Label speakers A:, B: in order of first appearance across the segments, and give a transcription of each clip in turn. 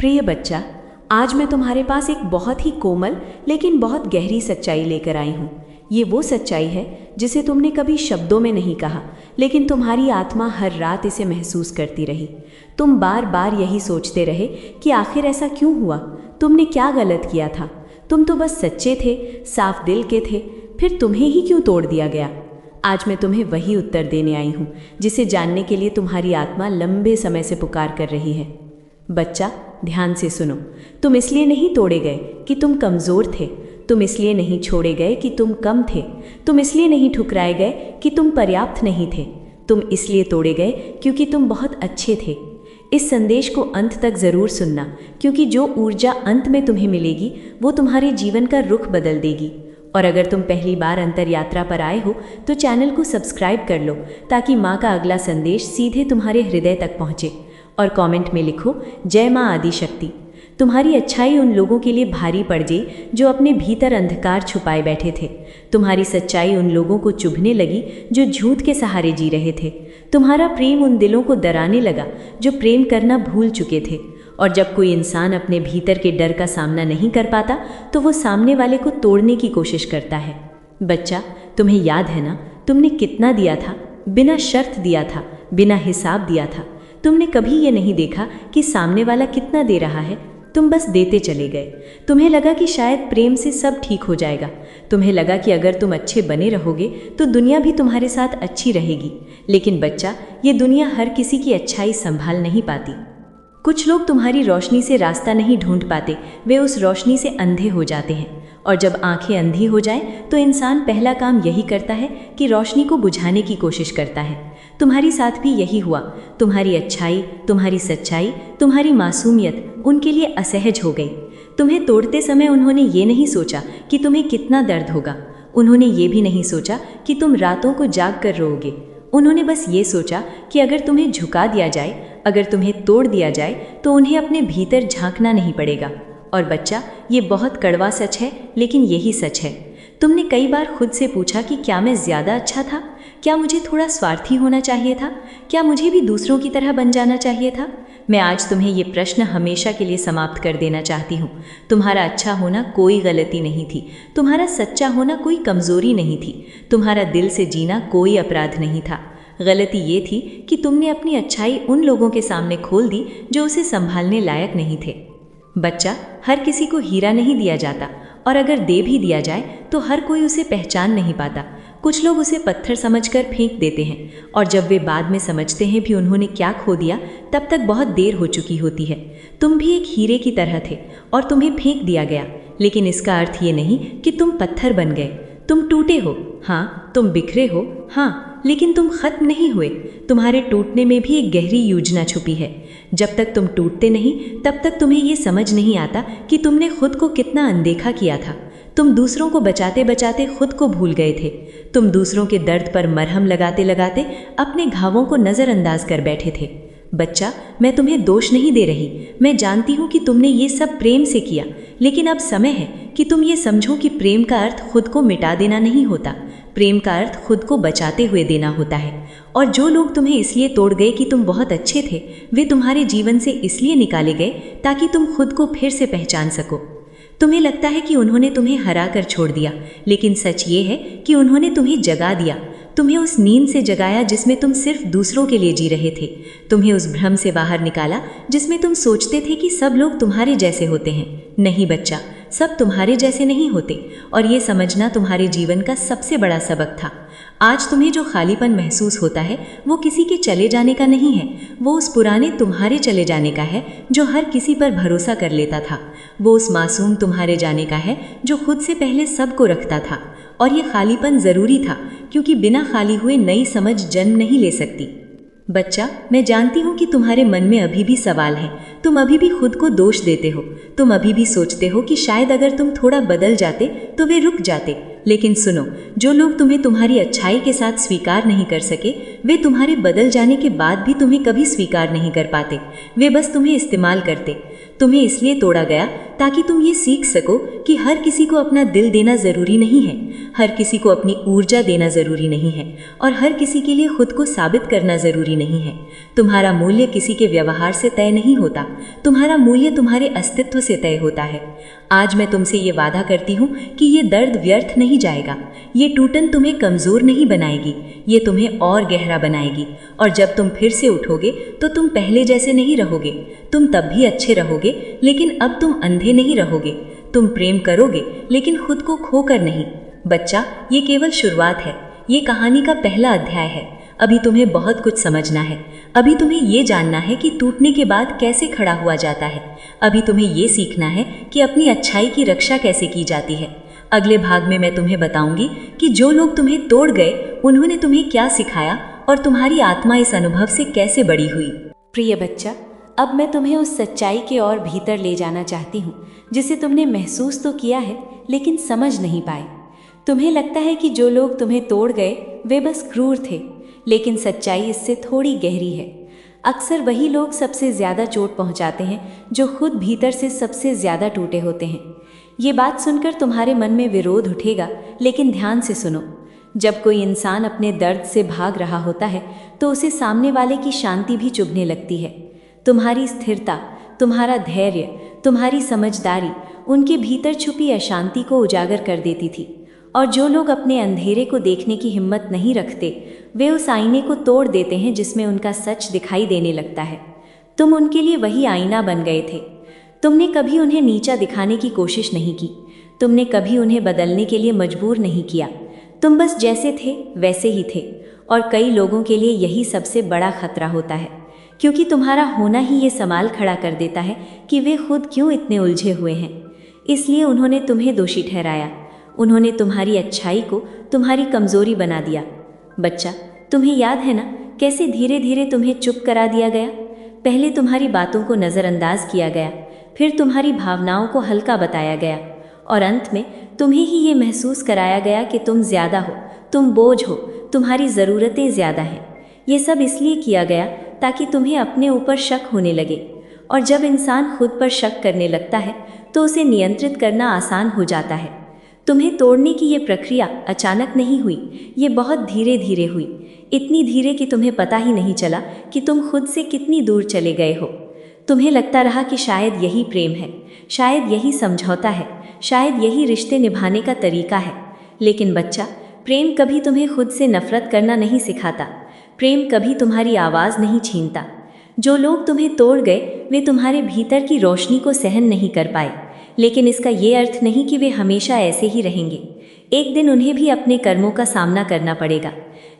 A: प्रिय बच्चा, आज मैं तुम्हारे पास एक बहुत ही कोमल लेकिन बहुत गहरी सच्चाई लेकर आई हूँ। ये वो सच्चाई है जिसे तुमने कभी शब्दों में नहीं कहा, लेकिन तुम्हारी आत्मा हर रात इसे महसूस करती रही। तुम बार बार यही सोचते रहे कि आखिर ऐसा क्यों हुआ, तुमने क्या गलत किया था। तुम तो बस सच्चे थे, साफ दिल के थे, फिर तुम्हें ही क्यों तोड़ दिया गया। आज मैं तुम्हें वही उत्तर देने आई हूँ जिसे जानने के लिए तुम्हारी आत्मा लंबे समय से पुकार कर रही है। बच्चा, ध्यान से सुनो। तुम इसलिए नहीं तोड़े गए कि तुम कमज़ोर थे, तुम इसलिए नहीं छोड़े गए कि तुम कम थे, तुम इसलिए नहीं ठुकराए गए कि तुम पर्याप्त नहीं थे, तुम इसलिए तोड़े गए क्योंकि तुम बहुत अच्छे थे। इस संदेश को अंत तक ज़रूर सुनना, क्योंकि जो ऊर्जा अंत में तुम्हें मिलेगी वो तुम्हारे जीवन का रुख बदल देगी। और अगर तुम पहली बार अंतर यात्रा पर आए हो तो चैनल को सब्सक्राइब कर लो, ताकि माँ का अगला संदेश सीधे तुम्हारे हृदय तक पहुँचे। और कमेंट में लिखो, जय माँ आदिशक्ति। तुम्हारी अच्छाई उन लोगों के लिए भारी पड़ गई जो अपने भीतर अंधकार छुपाए बैठे थे। तुम्हारी सच्चाई उन लोगों को चुभने लगी जो झूठ के सहारे जी रहे थे। तुम्हारा प्रेम उन दिलों को डराने लगा जो प्रेम करना भूल चुके थे। और जब कोई इंसान अपने भीतर के डर का सामना नहीं कर पाता तो वो सामने वाले को तोड़ने की कोशिश करता है। बच्चा, तुम्हें याद है ना, तुमने कितना दिया था, बिना शर्त दिया था, बिना हिसाब दिया था। तुमने कभी ये नहीं देखा कि सामने वाला कितना दे रहा है, तुम बस देते चले गए। तुम्हें लगा कि शायद प्रेम से सब ठीक हो जाएगा। तुम्हें लगा कि अगर तुम अच्छे बने रहोगे तो दुनिया भी तुम्हारे साथ अच्छी रहेगी। लेकिन बच्चा, ये दुनिया हर किसी की अच्छाई संभाल नहीं पाती। कुछ लोग तुम्हारी रोशनी से रास्ता नहीं ढूंढ पाते, वे उस रोशनी से अंधे हो जाते हैं। और जब आंखें अंधी हो जाएं तो इंसान पहला काम यही करता है कि रोशनी को बुझाने की कोशिश करता है। तुम्हारे साथ भी यही हुआ। तुम्हारी अच्छाई, तुम्हारी सच्चाई, तुम्हारी मासूमियत उनके लिए असहज हो गई। तुम्हें तोड़ते समय उन्होंने ये नहीं सोचा कि तुम्हें कितना दर्द होगा। उन्होंने ये भी नहीं सोचा कि तुम रातों को जाग कर रोओगे। उन्होंने बस ये सोचा कि अगर तुम्हें झुका दिया जाए, अगर तुम्हें तोड़ दिया जाए तो उन्हें अपने भीतर झांकना नहीं पड़ेगा। और बच्चा, ये बहुत कड़वा सच है, लेकिन यही सच है। तुमने कई बार खुद से पूछा कि क्या मैं ज़्यादा अच्छा था, क्या मुझे थोड़ा स्वार्थी होना चाहिए था, क्या मुझे भी दूसरों की तरह बन जाना चाहिए था। मैं आज तुम्हें ये प्रश्न हमेशा के लिए समाप्त कर देना चाहती हूँ। तुम्हारा अच्छा होना कोई गलती नहीं थी, तुम्हारा सच्चा होना कोई कमज़ोरी नहीं थी, तुम्हारा दिल से जीना कोई अपराध नहीं था। गलती ये थी कि तुमने अपनी अच्छाई उन लोगों के सामने खोल दी जो उसे संभालने लायक नहीं थे। बच्चा, हर किसी को हीरा नहीं दिया जाता, और अगर दे भी दिया जाए तो हर कोई उसे पहचान नहीं पाता। कुछ लोग उसे पत्थर समझकर फेंक देते हैं, और जब वे बाद में समझते हैं भी उन्होंने क्या खो दिया, तब तक बहुत देर हो चुकी होती है। तुम भी एक हीरे की तरह थे और तुम्हें फेंक दिया गया, लेकिन इसका अर्थ ये नहीं कि तुम पत्थर बन गए। तुम टूटे हो, हाँ, तुम बिखरे हो, हाँ, लेकिन तुम खत्म नहीं हुए। तुम्हारे टूटने में भी एक गहरी योजना छुपी है। जब तक तुम टूटते नहीं तब तक तुम्हें ये समझ नहीं आता कि तुमने खुद को कितना अनदेखा किया था। तुम दूसरों को बचाते बचाते खुद को भूल गए थे। तुम दूसरों के दर्द पर मरहम लगाते लगाते अपने घावों को नज़रअंदाज कर बैठे थे। बच्चा, मैं तुम्हें दोष नहीं दे रही। मैं जानती हूँ कि तुमने ये सब प्रेम से किया, लेकिन अब समय है कि तुम ये समझो कि प्रेम का अर्थ खुद को मिटा देना नहीं होता। प्रेम का अर्थ खुद को बचाते हुए देना होता है। और जो लोग तुम्हें इसलिए तोड़ गए कि तुम बहुत अच्छे थे, वे तुम्हारे जीवन से इसलिए निकाले गए ताकि तुम खुद को फिर से पहचान सको। तुम्हें लगता है कि उन्होंने तुम्हें हरा कर छोड़ दिया, लेकिन सच ये है कि उन्होंने तुम्हें जगा दिया। तुम्हें उस नींद से जगाया जिसमें तुम सिर्फ दूसरों के लिए जी रहे थे। तुम्हें उस भ्रम से बाहर निकाला जिसमें तुम सोचते थे कि सब लोग तुम्हारे जैसे होते हैं। नहीं बच्चा, सब तुम्हारे जैसे नहीं होते, और ये समझना तुम्हारे जीवन का सबसे बड़ा सबक था। आज तुम्हें जो खालीपन महसूस होता है वो किसी के चले जाने का नहीं है, वो उस पुराने तुम्हारे चले जाने का है जो हर किसी पर भरोसा कर लेता था। वो उस मासूम तुम्हारे जाने का है जो खुद से पहले सबको रखता था। और ये खालीपन ज़रूरी था, क्योंकि बिना खाली हुए नई समझ जन्म नहीं ले सकती। बच्चा, मैं जानती हूँ कि तुम्हारे मन में अभी भी सवाल है। तुम अभी भी खुद को दोष देते हो। तुम अभी भी सोचते हो कि शायद अगर तुम थोड़ा बदल जाते तो वे रुक जाते।
B: लेकिन सुनो, जो लोग तुम्हें तुम्हारी अच्छाई के साथ स्वीकार नहीं कर सके, वे तुम्हारे बदल जाने के बाद भी तुम्हें कभी स्वीकार नहीं कर पाते। वे बस तुम्हें इस्तेमाल करते। तुम्हें इसलिए तोड़ा गया ताकि तुम ये सीख सको कि हर किसी को अपना दिल देना जरूरी नहीं है, हर किसी को अपनी ऊर्जा देना जरूरी नहीं है, और हर किसी के लिए खुद को साबित करना जरूरी नहीं है। तुम्हारा मूल्य किसी के व्यवहार से तय नहीं होता, तुम्हारा मूल्य तुम्हारे अस्तित्व से तय होता है। आज मैं तुमसे ये वादा करती हूँ कि ये दर्द व्यर्थ नहीं जाएगा, ये टूटन तुम्हें कमजोर नहीं बनाएगी, ये तुम्हें और गहरा बनाएगी। और जब तुम फिर से उठोगे तो तुम पहले जैसे नहीं रहोगे। तुम तब भी अच्छे रहोगे, लेकिन अब तुम अंधे नहीं रहोगे। तुम प्रेम करोगे, लेकिन खुद को खोकर नहीं। बच्चा, ये केवल शुरुआत है, ये कहानी का पहला अध्याय है। अभी तुम्हें बहुत कुछ समझना है। अभी तुम्हें ये जानना है कि टूटने के बाद कैसे खड़ा हुआ जाता है। अभी तुम्हें ये सीखना है कि अपनी अच्छाई की रक्षा कैसे की जाती है। अगले भाग में मैं तुम्हें बताऊंगी कि जो लोग तुम्हें तोड़ गए, उन्होंने तुम्हें क्या सिखाया और तुम्हारी आत्मा इस अनुभव से कैसे बड़ी हुई।
A: प्रिय बच्चा, अब मैं तुम्हें उस सच्चाई के और भीतर ले जाना चाहती हूँ जिसे तुमने महसूस तो किया है लेकिन समझ नहीं पाए। तुम्हें लगता है कि जो लोग तुम्हें तोड़ गए वे बस क्रूर थे, लेकिन सच्चाई इससे थोड़ी गहरी है। अक्सर वही लोग सबसे ज़्यादा चोट पहुंचाते हैं जो खुद भीतर से सबसे ज़्यादा टूटे होते हैं। ये बात सुनकर तुम्हारे मन में विरोध उठेगा, लेकिन ध्यान से सुनो। जब कोई इंसान अपने दर्द से भाग रहा होता है तो उसे सामने वाले की शांति भी चुभने लगती है। तुम्हारी स्थिरता, तुम्हारा धैर्य, तुम्हारी समझदारी उनके भीतर छुपी अशांति को उजागर कर देती थी। और जो लोग अपने अंधेरे को देखने की हिम्मत नहीं रखते, वे उस आईने को तोड़ देते हैं जिसमें उनका सच दिखाई देने लगता है। तुम उनके लिए वही आईना बन गए थे। तुमने कभी उन्हें नीचा दिखाने की कोशिश नहीं की, तुमने कभी उन्हें बदलने के लिए मजबूर नहीं किया। तुम बस जैसे थे वैसे ही थे। और कई लोगों के लिए यही सबसे बड़ा खतरा होता है, क्योंकि तुम्हारा होना ही ये सवाल खड़ा कर देता है कि वे खुद क्यों इतने उलझे हुए हैं। इसलिए उन्होंने तुम्हें दोषी ठहराया, उन्होंने तुम्हारी अच्छाई को तुम्हारी कमजोरी बना दिया। बच्चा, तुम्हें याद है ना कैसे धीरे धीरे तुम्हें चुप करा दिया गया। पहले तुम्हारी बातों को नज़रअंदाज किया गया, फिर तुम्हारी भावनाओं को हल्का बताया गया, और अंत में तुम्हें ही ये महसूस कराया गया कि तुम ज़्यादा हो, तुम बोझ हो, तुम्हारी ज़रूरतें ज़्यादा हैं। ये सब इसलिए किया गया ताकि तुम्हें अपने ऊपर शक होने लगे। और जब इंसान खुद पर शक करने लगता है तो उसे नियंत्रित करना आसान हो जाता है। तुम्हें तोड़ने की ये प्रक्रिया अचानक नहीं हुई, ये बहुत धीरे धीरे हुई। इतनी धीरे कि तुम्हें पता ही नहीं चला कि तुम खुद से कितनी दूर चले गए हो। तुम्हें लगता रहा कि शायद यही प्रेम है, शायद यही समझौता है, शायद यही रिश्ते निभाने का तरीका है। लेकिन बच्चा, प्रेम कभी तुम्हें खुद से नफरत करना नहीं सिखाता। प्रेम कभी तुम्हारी आवाज़ नहीं छीनता। जो लोग तुम्हें तोड़ गए वे तुम्हारे भीतर की रोशनी को सहन नहीं कर पाए, लेकिन इसका ये अर्थ नहीं कि वे हमेशा ऐसे ही रहेंगे। एक दिन उन्हें भी अपने कर्मों का सामना करना पड़ेगा।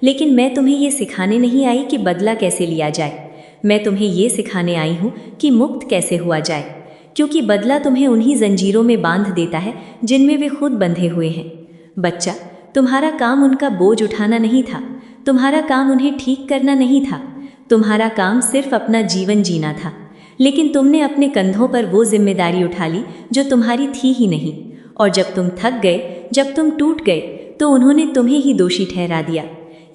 A: लेकिन मैं तुम्हें ये सिखाने नहीं आई कि बदला कैसे लिया जाए, मैं तुम्हें ये सिखाने आई हूँ कि मुक्त कैसे हुआ जाए। क्योंकि बदला तुम्हें उन्हीं जंजीरों में बांध देता है जिनमें वे खुद बंधे हुए हैं। बच्चा, तुम्हारा काम उनका बोझ उठाना नहीं था, तुम्हारा काम उन्हें ठीक करना नहीं था, तुम्हारा काम सिर्फ अपना जीवन जीना था। लेकिन तुमने अपने कंधों पर वो जिम्मेदारी उठा ली जो तुम्हारी थी ही नहीं। और जब तुम थक गए, जब तुम टूट गए, तो उन्होंने तुम्हें ही दोषी ठहरा दिया।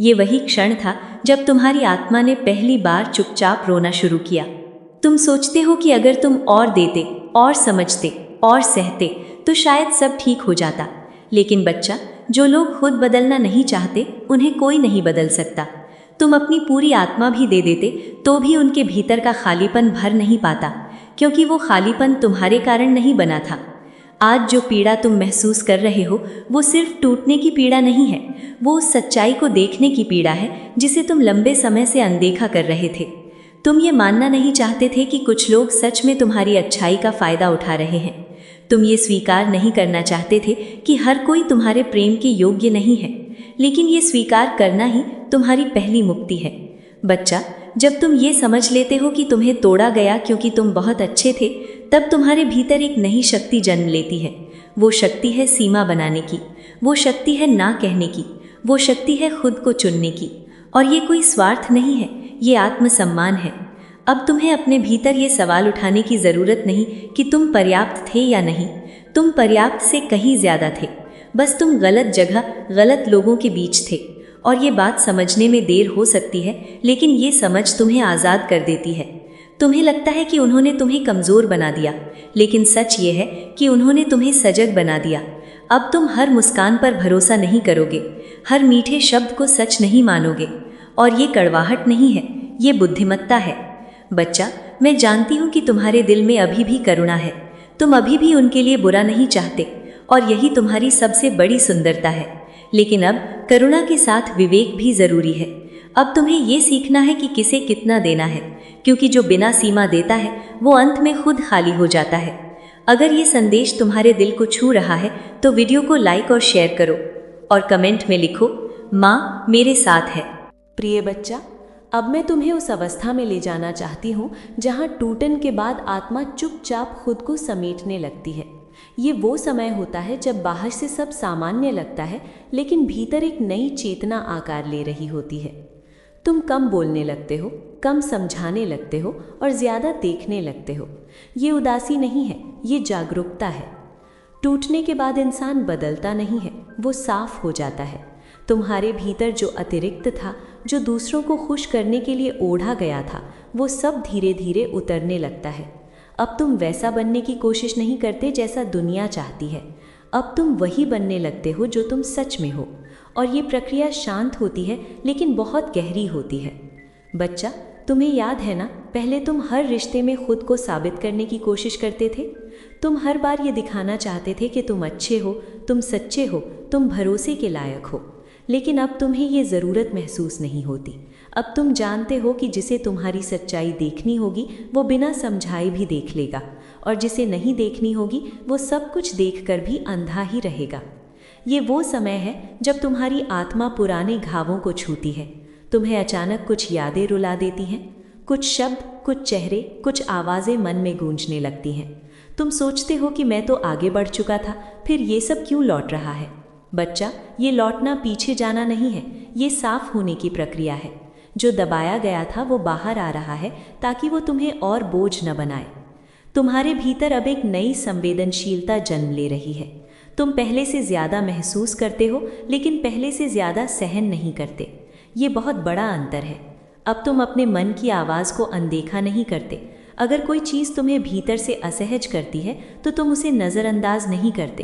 A: ये वही क्षण था जब तुम्हारी आत्मा ने पहली बार चुपचाप रोना शुरू किया। तुम सोचते हो कि अगर तुम और देते, और समझते, और सहते तो शायद सब ठीक हो जाता। लेकिन बच्चा, जो लोग खुद बदलना नहीं चाहते उन्हें कोई नहीं बदल सकता। तुम अपनी पूरी आत्मा भी दे देते तो भी उनके भीतर का खालीपन भर नहीं पाता, क्योंकि वो खालीपन तुम्हारे कारण नहीं बना था। आज जो पीड़ा तुम महसूस कर रहे हो वो सिर्फ टूटने की पीड़ा नहीं है, वो उस सच्चाई को देखने की पीड़ा है जिसे तुम लंबे समय से अनदेखा कर रहे थे। तुम ये मानना नहीं चाहते थे कि कुछ लोग सच में तुम्हारी अच्छाई का फ़ायदा उठा रहे हैं। तुम ये स्वीकार नहीं करना चाहते थे कि हर कोई तुम्हारे प्रेम के योग्य नहीं है, लेकिन ये स्वीकार करना ही तुम्हारी पहली मुक्ति है। बच्चा, जब तुम ये समझ लेते हो कि तुम्हें तोड़ा गया क्योंकि तुम बहुत अच्छे थे, तब तुम्हारे भीतर एक नई शक्ति जन्म लेती है। वो शक्ति है सीमा बनाने की, वो शक्ति है ना कहने की, वो शक्ति है खुद को चुनने की। और ये कोई स्वार्थ नहीं है, ये आत्मसम्मान है। अब तुम्हें अपने भीतर ये सवाल उठाने की ज़रूरत नहीं कि तुम पर्याप्त थे या नहीं। तुम पर्याप्त से कहीं ज़्यादा थे।
B: बस तुम गलत जगह गलत लोगों के बीच थे। और ये बात समझने में देर हो सकती है, लेकिन ये समझ तुम्हें आज़ाद कर देती है। तुम्हें लगता है कि उन्होंने तुम्हें कमज़ोर बना दिया, लेकिन सच ये है कि उन्होंने तुम्हें सजग बना दिया। अब तुम हर मुस्कान पर भरोसा नहीं करोगे, हर मीठे शब्द को सच नहीं मानोगे। और ये कड़वाहट नहीं है, ये बुद्धिमत्ता है। बच्चा, मैं जानती हूँ कि तुम्हारे दिल में अभी भी करुणा है। तुम अभी भी उनके लिए बुरा नहीं चाहते, और यही तुम्हारी सबसे बड़ी सुंदरता है। लेकिन अब करुणा के साथ विवेक भी ज़रूरी है। अब तुम्हें ये सीखना है कि किसे कितना देना है, क्योंकि जो बिना सीमा देता है वो अंत में खुद खाली हो जाता है। अगर ये संदेश तुम्हारे दिल को छू रहा है तो वीडियो को लाइक और शेयर करो, और कमेंट में लिखो, माँ मेरे साथ है।
A: प्रिय बच्चा, अब मैं तुम्हें उस अवस्था में ले जाना चाहती हूँ जहाँ टूटन के बाद आत्मा चुपचाप खुद को समेटने लगती है। ये वो समय होता है जब बाहर से सब सामान्य लगता है, लेकिन भीतर एक नई चेतना आकार ले रही होती है। तुम कम बोलने लगते हो, कम समझाने लगते हो और ज़्यादा देखने लगते हो। ये उदासी नहीं है, ये जागरूकता है। टूटने के बाद इंसान बदलता नहीं है, वो साफ हो जाता है। तुम्हारे भीतर जो अतिरिक्त था, जो दूसरों को खुश करने के लिए ओढ़ा गया था, वो सब धीरे धीरे उतरने लगता है। अब तुम वैसा बनने की कोशिश नहीं करते जैसा दुनिया चाहती है। अब तुम वही बनने लगते हो जो तुम सच में हो। और ये प्रक्रिया शांत होती है, लेकिन बहुत गहरी होती है। बच्चा, तुम्हें याद है ना, पहले तुम हर रिश्ते में खुद को साबित करने की कोशिश करते थे। तुम हर बार ये दिखाना चाहते थे कि तुम अच्छे हो, तुम सच्चे हो, तुम भरोसे के लायक हो। लेकिन अब तुम्हें ये ज़रूरत महसूस नहीं होती। अब तुम जानते हो कि जिसे तुम्हारी सच्चाई देखनी होगी वो बिना समझाए भी देख लेगा, और जिसे नहीं देखनी होगी वो सब कुछ देखकर भी अंधा ही रहेगा। ये वो समय है जब तुम्हारी आत्मा पुराने घावों को छूती है। तुम्हें अचानक कुछ यादें रुला देती हैं। कुछ शब्द, कुछ चेहरे, कुछ आवाज़ें मन में गूंजने लगती हैं। तुम सोचते हो कि मैं तो आगे बढ़ चुका था, फिर ये सब क्यों लौट रहा है। बच्चा, ये लौटना पीछे जाना नहीं है, ये साफ होने की प्रक्रिया है। जो दबाया गया था वो बाहर आ रहा है, ताकि वो तुम्हें और बोझ न बनाए। तुम्हारे भीतर अब एक नई संवेदनशीलता जन्म ले रही है। तुम पहले से ज़्यादा महसूस करते हो, लेकिन पहले से ज़्यादा सहन नहीं करते। ये बहुत बड़ा अंतर है। अब तुम अपने मन की आवाज़ को अनदेखा नहीं करते। अगर कोई चीज़ तुम्हें भीतर से असहज करती है तो तुम उसे नज़रअंदाज नहीं करते।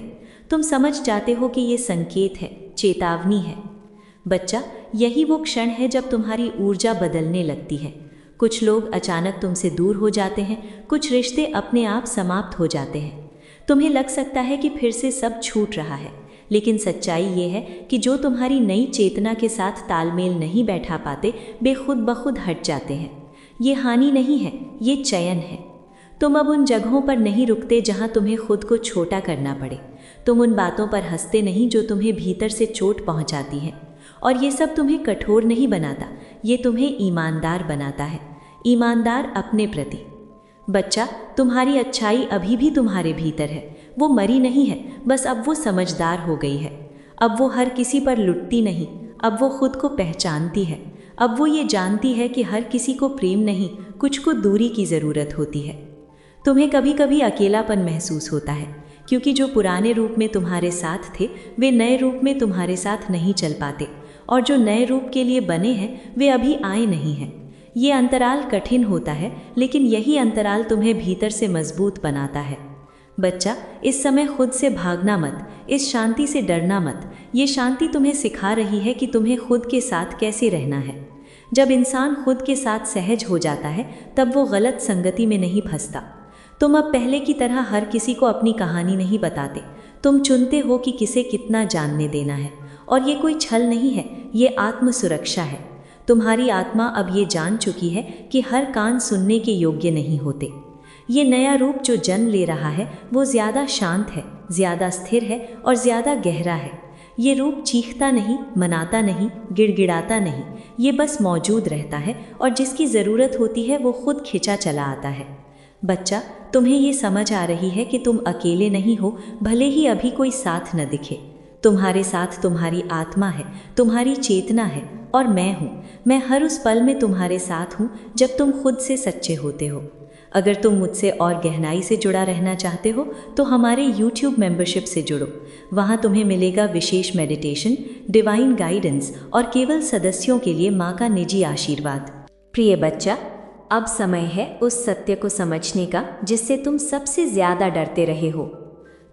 A: तुम समझ जाते हो कि ये संकेत है, चेतावनी है। बच्चा, यही वो क्षण है जब तुम्हारी ऊर्जा बदलने लगती है। कुछ लोग अचानक तुमसे दूर हो जाते हैं, कुछ रिश्ते अपने आप समाप्त हो जाते हैं। तुम्हें लग सकता है कि फिर से सब छूट रहा है, लेकिन सच्चाई ये है कि जो तुम्हारी नई चेतना के साथ तालमेल नहीं बैठा पाते, वे खुद ब खुद हट जाते हैं। ये हानि नहीं है, ये चयन है। तुम अब उन जगहों पर नहीं रुकते जहां तुम्हें खुद को छोटा करना पड़े। तुम उन बातों पर हंसते नहीं जो तुम्हें भीतर से चोट पहुंचाती हैं। और ये सब तुम्हें कठोर नहीं बनाता, ये तुम्हें ईमानदार बनाता है। ईमानदार अपने प्रति। बच्चा, तुम्हारी अच्छाई अभी भी तुम्हारे भीतर है। वो मरी नहीं है, बस अब वो समझदार हो गई है। अब वो हर किसी पर लुटती नहीं, अब वो खुद को पहचानती है। अब वो ये जानती है कि हर किसी को प्रेम नहीं, कुछ को दूरी की ज़रूरत होती है। तुम्हें कभी कभी अकेलापन महसूस होता है, क्योंकि जो पुराने रूप में तुम्हारे साथ थे वे नए रूप में तुम्हारे साथ नहीं चल पाते, और जो नए रूप के लिए बने हैं वे अभी आए नहीं हैं। ये अंतराल कठिन होता है, लेकिन यही अंतराल तुम्हें भीतर से मजबूत बनाता है। बच्चा, इस समय खुद से भागना मत, इस शांति से डरना मत। ये शांति तुम्हें सिखा रही है कि तुम्हें खुद के साथ कैसे रहना है। जब इंसान खुद के साथ सहज हो जाता है तब वो गलत संगति में नहीं फंसता। तुम अब पहले की तरह हर किसी को अपनी कहानी नहीं बताते। तुम चुनते हो कि किसे कितना जानने देना है, और ये कोई छल नहीं है, ये आत्म सुरक्षा है। तुम्हारी आत्मा अब ये जान चुकी है कि हर कान सुनने के योग्य नहीं होते। ये नया रूप जो जन्म ले रहा है वो ज़्यादा शांत है, ज़्यादा स्थिर है और ज़्यादा गहरा है। ये रूप चीखता नहीं, मनाता नहीं, गिड़गिड़ाता नहीं, ये बस मौजूद रहता है, और जिसकी ज़रूरत होती है वो खुद खिंचा चला आता है। बच्चा, तुम्हें ये समझ आ रही है कि तुम अकेले नहीं हो, भले ही अभी कोई साथ न दिखे। तुम्हारे साथ तुम्हारी आत्मा है, तुम्हारी चेतना है, और मैं हूँ। मैं हर उस पल में तुम्हारे साथ हूँ जब तुम खुद से सच्चे होते हो।
B: अगर तुम मुझसे और गहराई से जुड़ा रहना चाहते हो तो हमारे YouTube मेंबरशिप से जुड़ो। वहाँ तुम्हें मिलेगा विशेष मेडिटेशन, डिवाइन गाइडेंस और केवल सदस्यों के लिए माँ का निजी आशीर्वाद।
A: प्रिय बच्चा, अब समय है उस सत्य को समझने का जिससे तुम सबसे ज्यादा डरते रहे हो।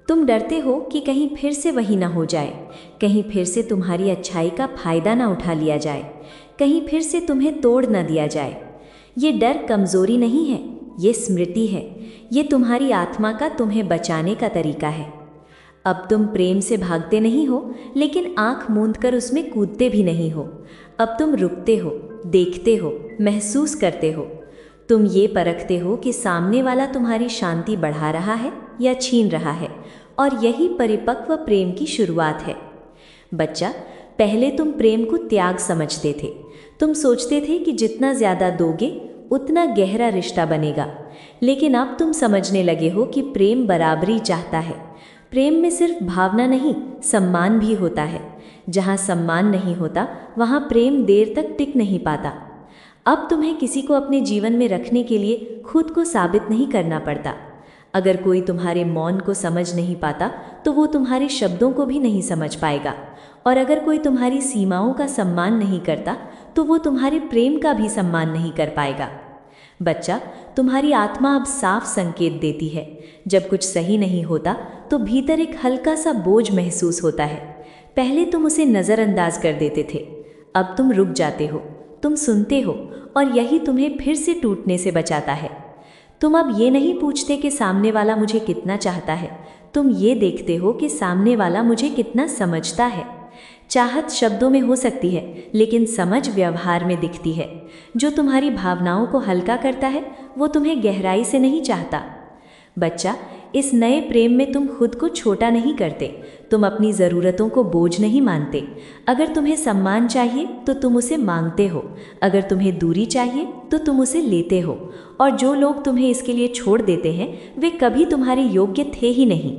A: तुम डरते हो कि कहीं फिर से वही ना हो जाए, कहीं फिर से तुम्हारी अच्छाई का फायदा ना उठा लिया जाए, कहीं फिर से तुम्हें तोड़ ना दिया जाए। ये डर कमजोरी नहीं है, ये स्मृति है। ये तुम्हारी आत्मा का तुम्हें बचाने का तरीका है। अब तुम प्रेम से भागते नहीं हो, लेकिन आंख मूंद कर उसमें कूदते भी नहीं हो। अब तुम रुकते हो, देखते हो, महसूस करते हो। तुम ये परखते हो कि सामने वाला तुम्हारी शांति बढ़ा रहा है या छीन रहा है, और यही परिपक्व प्रेम की शुरुआत है। बच्चा, पहले तुम प्रेम को त्याग समझते थे। तुम सोचते थे कि जितना ज़्यादा दोगे उतना गहरा रिश्ता बनेगा। लेकिन अब तुम समझने लगे हो कि प्रेम बराबरी चाहता है। प्रेम में सिर्फ भावना नहीं, सम्मान भी होता है। जहाँ सम्मान नहीं होता वहाँ प्रेम देर तक टिक नहीं पाता। अब तुम्हें किसी को अपने जीवन में रखने के लिए खुद को साबित नहीं करना पड़ता। अगर कोई तुम्हारे मौन को समझ नहीं पाता तो वो तुम्हारे शब्दों को भी नहीं समझ पाएगा, और अगर कोई तुम्हारी सीमाओं का सम्मान नहीं करता तो वो तुम्हारे प्रेम का भी सम्मान नहीं कर पाएगा। बच्चा, तुम्हारी आत्मा अब साफ संकेत देती है। जब कुछ सही नहीं होता तो भीतर एक हल्का सा बोझ महसूस होता है। पहले तुम उसे नज़रअंदाज कर देते थे, अब तुम रुक जाते हो, तुम सुनते हो, और यही तुम्हें फिर से टूटने से बचाता है। तुम अब ये नहीं पूछते कि सामने वाला मुझे कितना चाहता है, तुम ये देखते हो कि सामने वाला मुझे कितना समझता है। चाहत शब्दों में हो सकती है, लेकिन समझ व्यवहार में दिखती है। जो तुम्हारी भावनाओं को हल्का करता है वो तुम्हें गहराई से नहीं चाहता। बच्चा, इस नए प्रेम में तुम खुद को छोटा नहीं करते, तुम अपनी ज़रूरतों को बोझ नहीं मानते। अगर तुम्हें सम्मान चाहिए तो तुम उसे मांगते हो, अगर तुम्हें दूरी चाहिए तो तुम उसे लेते हो, और जो लोग तुम्हें इसके लिए छोड़ देते हैं वे कभी तुम्हारे योग्य थे ही नहीं।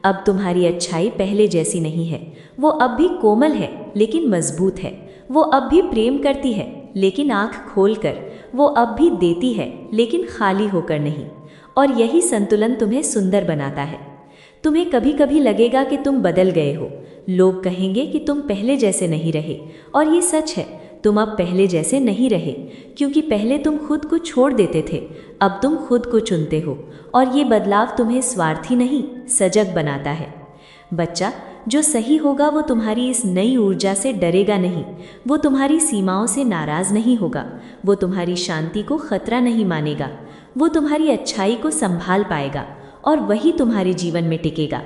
A: अब तुम्हारी अच्छाई पहले जैसी नहीं है। वो अब भी कोमल है लेकिन मजबूत है। वो अब भी प्रेम करती है लेकिन आँख खोलकर। वो अब भी देती है लेकिन खाली होकर नहीं। और यही संतुलन तुम्हें सुंदर बनाता है। तुम्हें कभी कभी लगेगा कि तुम बदल गए हो। लोग कहेंगे कि तुम पहले जैसे नहीं रहे, और ये सच है, तुम अब पहले जैसे नहीं रहे, क्योंकि पहले तुम खुद को छोड़ देते थे, अब तुम खुद को चुनते हो, और ये बदलाव तुम्हें स्वार्थी नहीं, सजग बनाता है। बच्चा, जो सही होगा वो तुम्हारी इस नई ऊर्जा से डरेगा नहीं, वो तुम्हारी सीमाओं से नाराज नहीं होगा, वो तुम्हारी शांति को खतरा नहीं मानेगा, वो तुम्हारी अच्छाई को संभाल पाएगा, और वही तुम्हारे जीवन में टिकेगा।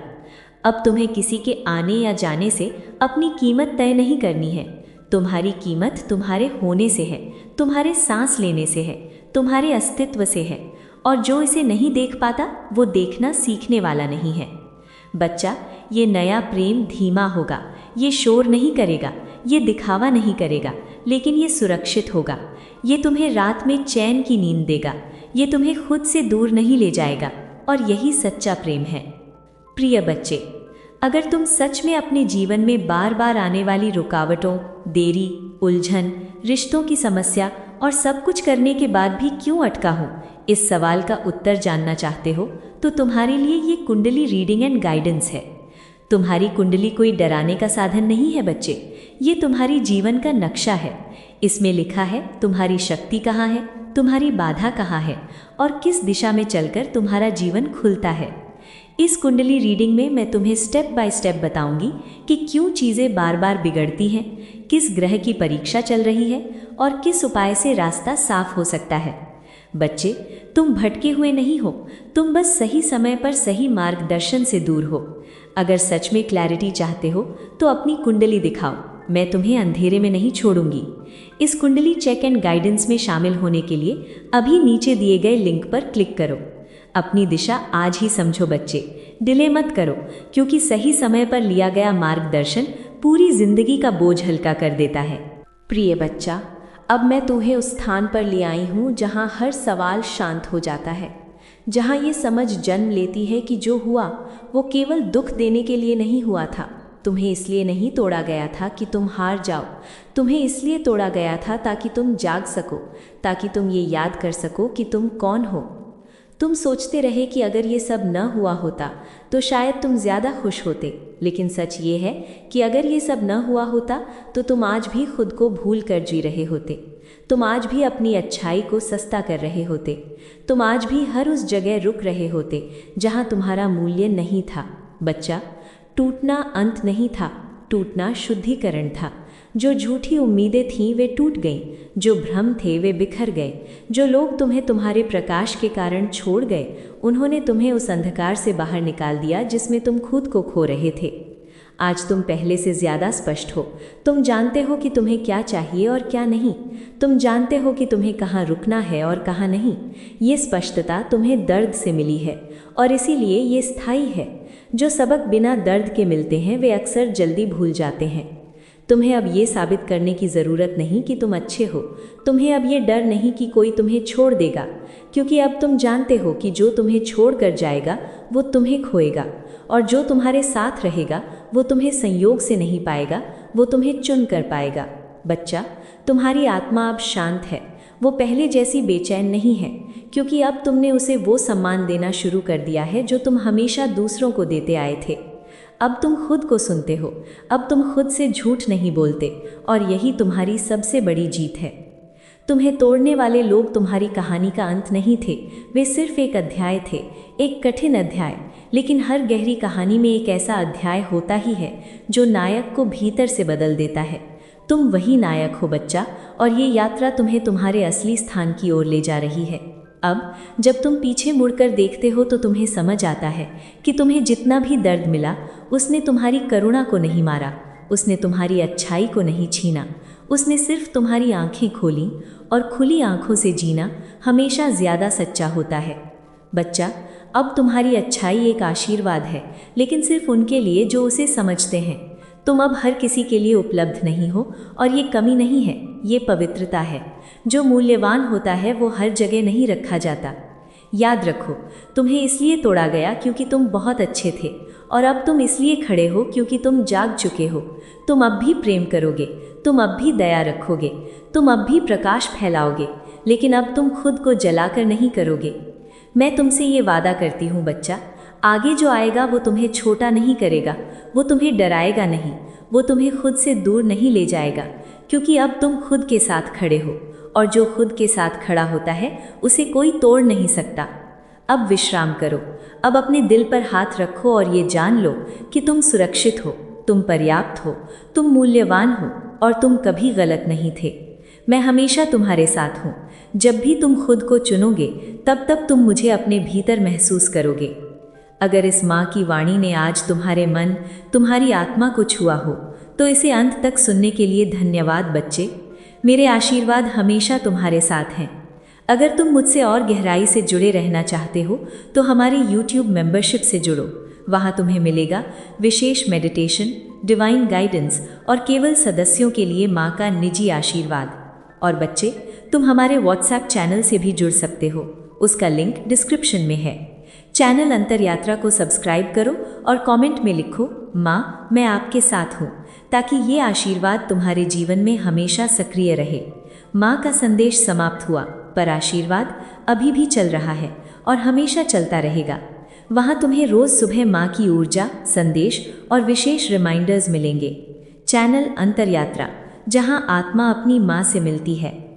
A: अब तुम्हें किसी के आने या जाने से अपनी कीमत तय नहीं करनी है। तुम्हारी कीमत तुम्हारे होने से है, तुम्हारे सांस लेने से है, तुम्हारे अस्तित्व से है, और जो इसे नहीं देख पाता वो देखना सीखने वाला नहीं है। बच्चा, ये नया प्रेम धीमा होगा, ये शोर नहीं करेगा, ये दिखावा नहीं करेगा, लेकिन ये सुरक्षित होगा। ये तुम्हें रात में चैन की नींद देगा, ये तुम्हें खुद से दूर नहीं ले जाएगा, और यही सच्चा प्रेम है। प्रिय बच्चे, अगर तुम सच में अपने जीवन में बार बार आने वाली रुकावटों, देरी, उलझन, रिश्तों की समस्या और सब कुछ करने के बाद भी क्यों अटका हूँ, इस सवाल का उत्तर जानना चाहते हो, तो तुम्हारे लिए ये कुंडली रीडिंग एंड गाइडेंस है। तुम्हारी कुंडली कोई डराने का साधन नहीं है बच्चे, ये तुम्हारी जीवन का नक्शा है। इसमें लिखा है तुम्हारी शक्ति कहाँ है, तुम्हारी बाधा कहाँ है, और किस दिशा में चलकर तुम्हारा जीवन खुलता है। इस कुंडली रीडिंग में मैं तुम्हें स्टेप बाय स्टेप बताऊंगी कि क्यों चीज़ें बार बार बिगड़ती हैं, किस ग्रह की परीक्षा चल रही है, और किस उपाय से रास्ता साफ हो सकता है। बच्चे, तुम भटके हुए नहीं हो, तुम बस सही समय पर सही मार्गदर्शन से दूर हो। अगर सच में क्लैरिटी चाहते हो तो अपनी कुंडली दिखाओ, मैं तुम्हें अंधेरे में नहीं छोड़ूंगी। इस कुंडली चेक एंड गाइडेंस में शामिल होने के लिए अभी नीचे दिए गए लिंक पर क्लिक करो। अपनी दिशा आज ही समझो बच्चे, डिले मत करो, क्योंकि सही समय पर लिया गया मार्गदर्शन पूरी जिंदगी का बोझ हल्का कर देता है। प्रिय बच्चा, अब मैं तुम्हें उस स्थान पर ले आई हूँ जहाँ हर सवाल शांत हो जाता है, जहाँ ये समझ जन्म लेती है कि जो हुआ वो केवल दुख देने के लिए नहीं हुआ था। तुम्हें इसलिए नहीं तोड़ा गया था कि तुम हार जाओ, तुम्हें इसलिए तोड़ा गया था ताकि तुम जाग सको, ताकि तुम ये याद कर सको कि तुम कौन हो। तुम सोचते रहे कि अगर ये सब न हुआ होता तो शायद तुम ज़्यादा खुश होते, लेकिन सच ये है कि अगर ये सब न हुआ होता तो तुम आज भी खुद को भूल कर जी रहे होते। तुम आज भी अपनी अच्छाई को सस्ता कर रहे होते। तुम आज भी हर उस जगह रुक रहे होते जहाँ तुम्हारा मूल्य नहीं था। बच्चा, टूटना अंत नहीं था, टूटना शुद्धिकरण था। जो झूठी उम्मीदें थीं वे टूट गईं, जो भ्रम थे वे बिखर गए, जो लोग तुम्हें तुम्हारे प्रकाश के कारण छोड़ गए उन्होंने तुम्हें उस अंधकार से बाहर निकाल दिया जिसमें तुम खुद को खो रहे थे। आज तुम पहले से ज़्यादा स्पष्ट हो। तुम जानते हो कि तुम्हें क्या चाहिए और क्या नहीं। तुम जानते हो कि तुम्हें कहाँ रुकना है और कहाँ नहीं। ये स्पष्टता तुम्हें दर्द से मिली है और इसीलिए ये स्थायी है। जो सबक बिना दर्द के मिलते हैं वे अक्सर जल्दी भूल जाते हैं। तुम्हें अब ये साबित करने की ज़रूरत नहीं कि तुम अच्छे हो। तुम्हें अब ये डर नहीं कि कोई तुम्हें छोड़ देगा, क्योंकि अब तुम जानते हो कि जो तुम्हें छोड़ कर जाएगा वो तुम्हें खोएगा, और जो तुम्हारे साथ रहेगा वो तुम्हें संयोग से नहीं पाएगा, वो तुम्हें चुन कर पाएगा। बच्चा, तुम्हारी आत्मा अब शांत है। वो पहले जैसी बेचैन नहीं है, क्योंकि अब तुमने उसे वो सम्मान देना शुरू कर दिया है जो तुम हमेशा दूसरों को देते आए थे। अब तुम खुद को सुनते हो, अब तुम खुद से झूठ नहीं बोलते, और यही तुम्हारी सबसे बड़ी जीत है। तुम्हें तोड़ने वाले लोग तुम्हारी कहानी का अंत नहीं थे, वे सिर्फ एक अध्याय थे, एक कठिन अध्याय। लेकिन हर गहरी कहानी में एक ऐसा अध्याय होता ही है जो नायक को भीतर से बदल देता है। तुम वही नायक हो बच्चा, और ये यात्रा तुम्हें तुम्हारे असली स्थान की ओर ले जा रही है। अब जब तुम पीछे मुड़कर देखते हो तो तुम्हें समझ आता है कि तुम्हें जितना भी दर्द मिला उसने तुम्हारी करुणा को नहीं मारा, उसने तुम्हारी अच्छाई को नहीं छीना, उसने सिर्फ तुम्हारी आंखें खोली, और खुली आंखों से जीना हमेशा ज़्यादा सच्चा होता है। बच्चा, अब तुम्हारी अच्छाई एक आशीर्वाद है, लेकिन सिर्फ उनके लिए जो उसे समझते हैं। तुम अब हर किसी के लिए उपलब्ध नहीं हो, और ये कमी नहीं है, ये पवित्रता है। जो मूल्यवान होता है वो हर जगह नहीं रखा जाता। याद रखो, तुम्हें इसलिए तोड़ा गया क्योंकि तुम बहुत अच्छे थे, और अब तुम इसलिए खड़े हो क्योंकि तुम जाग चुके हो। तुम अब भी प्रेम करोगे, तुम अब भी दया रखोगे, तुम अब भी प्रकाश फैलाओगे, लेकिन अब तुम खुद को जलाकर नहीं करोगे। मैं तुमसे ये वादा करती हूँ बच्चा, आगे जो आएगा वो तुम्हें छोटा नहीं करेगा, वो तुम्हें डराएगा नहीं, वो तुम्हें खुद से दूर नहीं ले जाएगा, क्योंकि अब तुम खुद के साथ खड़े हो, और जो खुद के साथ खड़ा होता है उसे कोई तोड़ नहीं सकता। अब विश्राम करो, अब अपने दिल पर हाथ रखो और ये जान लो कि तुम सुरक्षित हो, तुम पर्याप्त हो, तुम मूल्यवान हो, और तुम कभी गलत नहीं थे। मैं हमेशा तुम्हारे साथ हूँ। जब भी तुम खुद को चुनोगे तब तुम मुझे अपने भीतर महसूस करोगे। अगर इस माँ की वाणी ने आज तुम्हारे मन, तुम्हारी आत्मा को छुआ हो तो इसे अंत तक सुनने के लिए धन्यवाद बच्चे। मेरे आशीर्वाद हमेशा तुम्हारे साथ हैं। अगर तुम मुझसे और गहराई से जुड़े रहना चाहते हो तो हमारे YouTube मेंबरशिप से जुड़ो। वहाँ तुम्हें मिलेगा विशेष मेडिटेशन, डिवाइन गाइडेंस और केवल सदस्यों के लिए माँ का निजी आशीर्वाद। और बच्चे, तुम हमारे WhatsApp चैनल से भी जुड़ सकते हो, उसका लिंक डिस्क्रिप्शन में है। चैनल अंतरयात्रा को सब्सक्राइब करो और कमेंट में लिखो, माँ मैं आपके साथ हूँ, ताकि ये आशीर्वाद तुम्हारे जीवन में हमेशा सक्रिय रहे। माँ का संदेश समाप्त हुआ, पर आशीर्वाद अभी भी चल रहा है और हमेशा चलता रहेगा। वहाँ तुम्हें रोज़ सुबह माँ की ऊर्जा, संदेश और विशेष रिमाइंडर्स मिलेंगे। चैनल अंतरयात्रा, जहाँ आत्मा अपनी माँ से मिलती है।